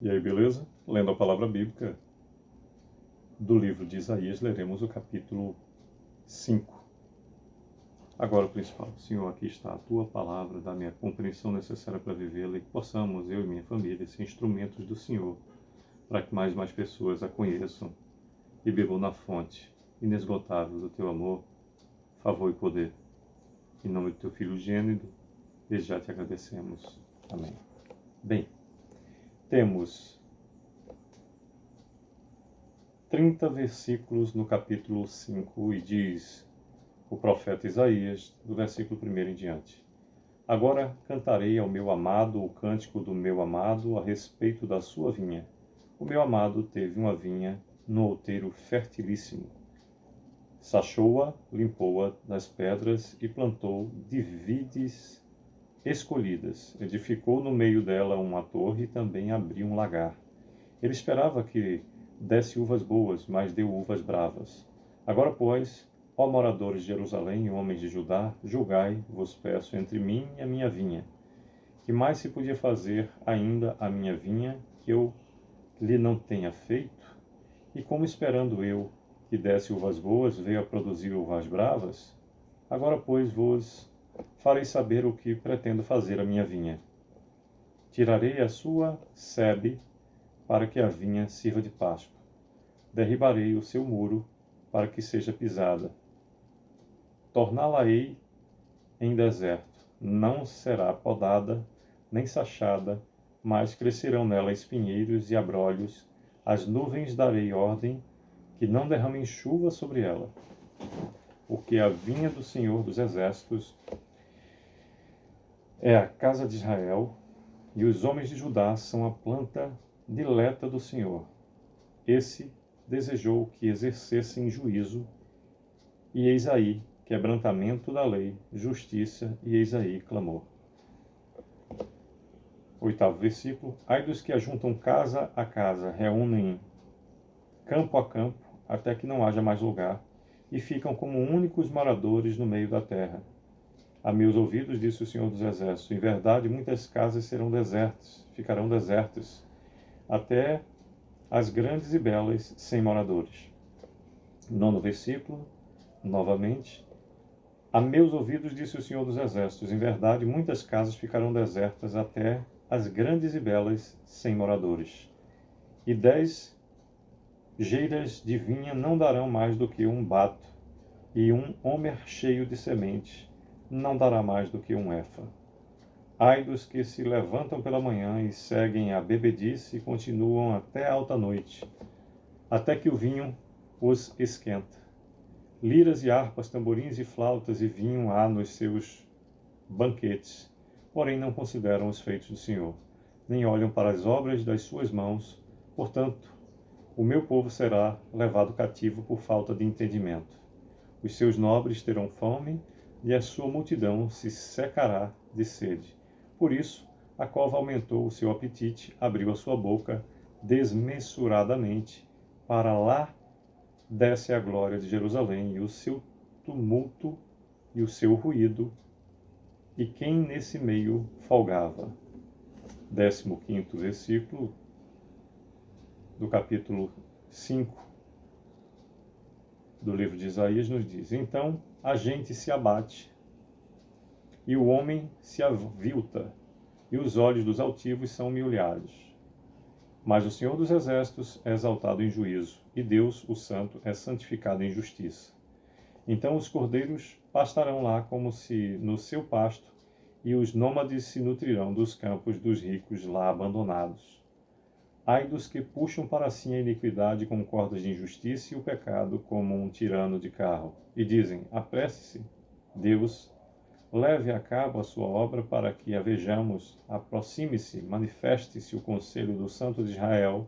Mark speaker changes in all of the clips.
Speaker 1: E aí, beleza? Lendo a palavra bíblica do livro de Isaías, leremos o capítulo 5. Agora o principal. Senhor, aqui está a tua palavra, dá-me a compreensão necessária para vivê-la e que possamos, eu e minha família, ser instrumentos do Senhor, para que mais e mais pessoas a conheçam e bebam na fonte inesgotável do teu amor, favor e poder. Em nome do teu Filho gênero, desde já te agradecemos. Amém. Bem, temos 30 versículos no capítulo 5 e diz o profeta Isaías, do versículo 1 em diante: Agora cantarei ao meu amado o cântico do meu amado a respeito da sua vinha. O meu amado teve uma vinha no outeiro fertilíssimo. Sachou-a, limpou-a das pedras e plantou de vides escolhidas. Edificou no meio dela uma torre e também abriu um lagar. Ele esperava que desse uvas boas, mas deu uvas bravas. Agora, pois, ó moradores de Jerusalém e homens de Judá, julgai, vos peço, entre mim e a minha vinha. Que mais se podia fazer ainda a minha vinha que eu lhe não tenha feito? E como esperando eu que desse uvas boas, veio a produzir uvas bravas? Agora, pois, vos farei saber o que pretendo fazer a minha vinha. Tirarei a sua sebe para que a vinha sirva de pasto. Derribarei o seu muro para que seja pisada. Torná-la-ei em deserto. Não será podada, nem sachada, mas crescerão nela espinheiros e abrolhos. As nuvens darei ordem, que não derramem chuva sobre ela. Porque a vinha do Senhor dos Exércitos é a casa de Israel, e os homens de Judá são a planta dileta do Senhor. Esse desejou que exercessem juízo, e eis aí quebrantamento da lei, justiça, e eis aí clamor. 8º versículo: Ai dos que ajuntam casa a casa, reúnem campo a campo, até que não haja mais lugar, e ficam como únicos moradores no meio da terra. A meus ouvidos, disse o Senhor dos Exércitos, em verdade muitas casas serão desertas, ficarão desertas, até as grandes e belas, sem moradores. 9º versículo, novamente: A meus ouvidos, disse o Senhor dos Exércitos, em verdade muitas casas ficarão desertas, até as grandes e belas, sem moradores. E 10 geiras de vinha não darão mais do que um bato, e um homer cheio de semente não dará mais do que um efa. Ai dos que se levantam pela manhã e seguem a bebedice e continuam até alta noite, até que o vinho os esquenta. Liras e harpas, tamborins e flautas e vinho há nos seus banquetes, porém não consideram os feitos do Senhor, nem olham para as obras das suas mãos. Portanto, o meu povo será levado cativo por falta de entendimento. Os seus nobres terão fome e a sua multidão se secará de sede. Por isso, a cova aumentou o seu apetite, abriu a sua boca desmesuradamente. Para lá desce a glória de Jerusalém e o seu tumulto e o seu ruído, e quem nesse meio folgava. 15º versículo do capítulo 5 do livro de Isaías nos diz: Então a gente se abate, e o homem se avilta, e os olhos dos altivos são humilhados. Mas o Senhor dos Exércitos é exaltado em juízo, e Deus, o Santo, é santificado em justiça. Então os cordeiros pastarão lá como se no seu pasto, e os nômades se nutrirão dos campos dos ricos lá abandonados. Ai dos que puxam para si a iniquidade com cordas de injustiça e o pecado como um tirano de carro, e dizem: apresse-se, Deus, leve a cabo a sua obra para que a vejamos, aproxime-se, manifeste-se o conselho do Santo de Israel,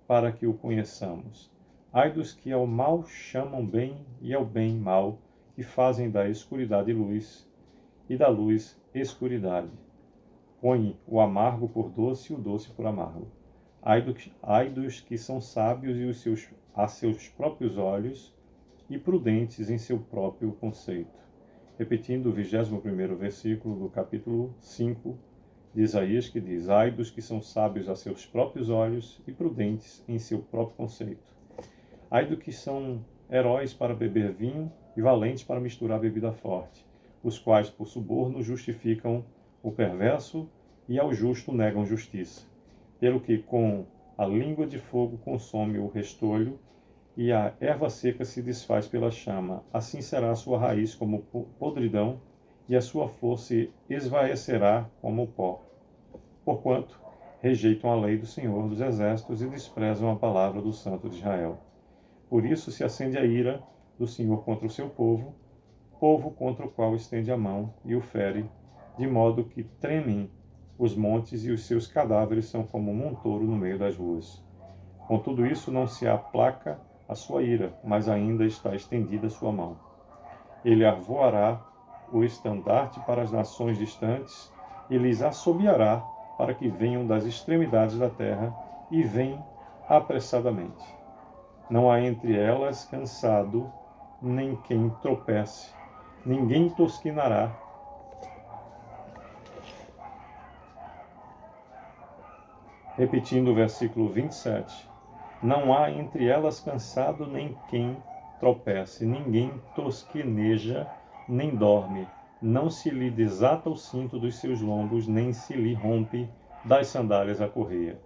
Speaker 1: para que o conheçamos. Ai dos que ao mal chamam bem e ao bem mal, que fazem da escuridade luz e da luz escuridade. Põe o amargo por doce e o doce por amargo. Ai dos que são sábios a seus próprios olhos e prudentes em seu próprio conceito. Repetindo o 21º versículo do capítulo 5 de Isaías, que diz: ai dos que são sábios a seus próprios olhos e prudentes em seu próprio conceito. Ai dos que são heróis para beber vinho e valentes para misturar bebida forte, os quais por suborno justificam o perverso e ao justo negam justiça. Pelo que com a língua de fogo consome o restolho e a erva seca se desfaz pela chama. Assim será a sua raiz como podridão e a sua flor se esvaecerá como o pó. Porquanto rejeitam a lei do Senhor dos Exércitos e desprezam a palavra do Santo de Israel. Por isso se acende a ira do Senhor contra o seu povo, povo contra o qual estende a mão e o fere, de modo que tremem os montes e os seus cadáveres são como um montouro no meio das ruas. Com tudo isso não se aplaca a sua ira, mas ainda está estendida a sua mão. Ele arvoará o estandarte para as nações distantes e lhes assobiará para que venham das extremidades da terra e vêm apressadamente. Não há entre elas cansado, nem quem tropece, ninguém tosquinará. Repetindo o versículo 27. Não há entre elas cansado, nem quem tropece, ninguém tosqueneja, nem dorme. Não se lhe desata o cinto dos seus lombos, nem se lhe rompe das sandálias a correia.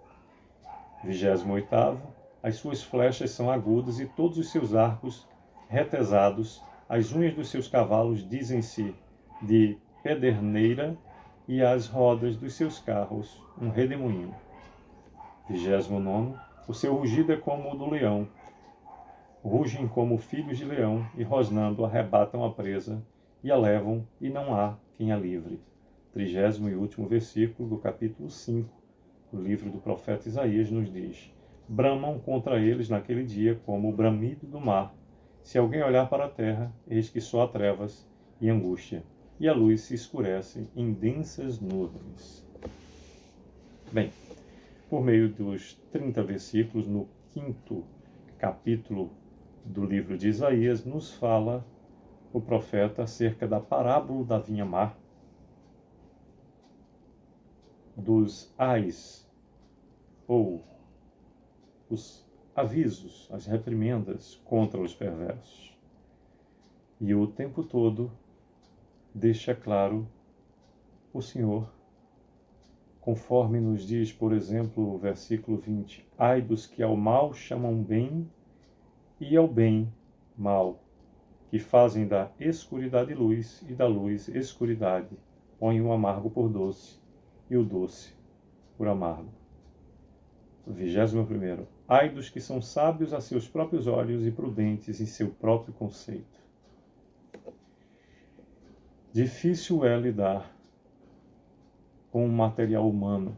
Speaker 1: 28º. As suas flechas são agudas e todos os seus arcos retesados. As unhas dos seus cavalos dizem-se de pederneira e as rodas dos seus carros um redemoinho. 29º. O seu rugido é como o do leão. Rugem como filhos de leão e rosnando arrebatam a presa e a levam e não há quem a livre. 30º e último versículo do capítulo 5 do livro do profeta Isaías nos diz: bramam contra eles naquele dia como o bramido do mar. Se alguém olhar para a terra, eis que só há trevas e angústia, e a luz se escurece em densas nuvens. Bem, por meio dos 30 versículos, no 5º capítulo do livro de Isaías, nos fala o profeta acerca da parábola da vinha má, dos ais, ou os avisos, as reprimendas contra os perversos. E o tempo todo deixa claro o Senhor, conforme nos diz, por exemplo, o versículo 20: ai dos que ao mal chamam bem e ao bem mal, que fazem da escuridade luz e da luz escuridade, põem o amargo por doce e o doce por amargo. 21º. Ai dos que são sábios a seus próprios olhos e prudentes em seu próprio conceito. Difícil é lidar com o material humano,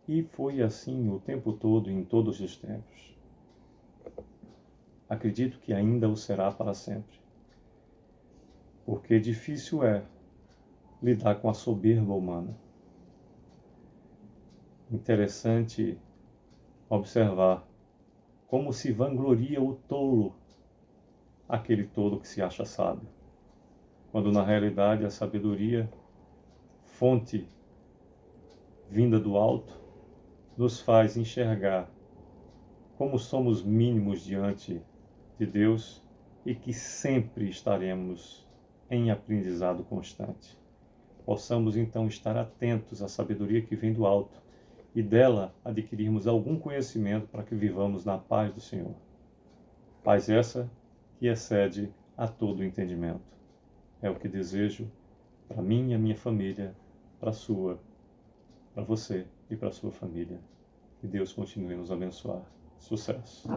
Speaker 1: e foi assim o tempo todo, em todos os tempos. Acredito que ainda o será para sempre, porque difícil é lidar com a soberba humana. Interessante observar como se vangloria o tolo, aquele tolo que se acha sábio, quando na realidade a sabedoria, fonte vinda do alto, nos faz enxergar como somos mínimos diante de Deus e que sempre estaremos em aprendizado constante. Possamos então estar atentos à sabedoria que vem do alto e dela adquirirmos algum conhecimento para que vivamos na paz do Senhor. Paz essa que excede a todo entendimento. É o que desejo para mim e a minha família, para a sua, para você e para a sua família. Que Deus continue a nos abençoar. Sucesso!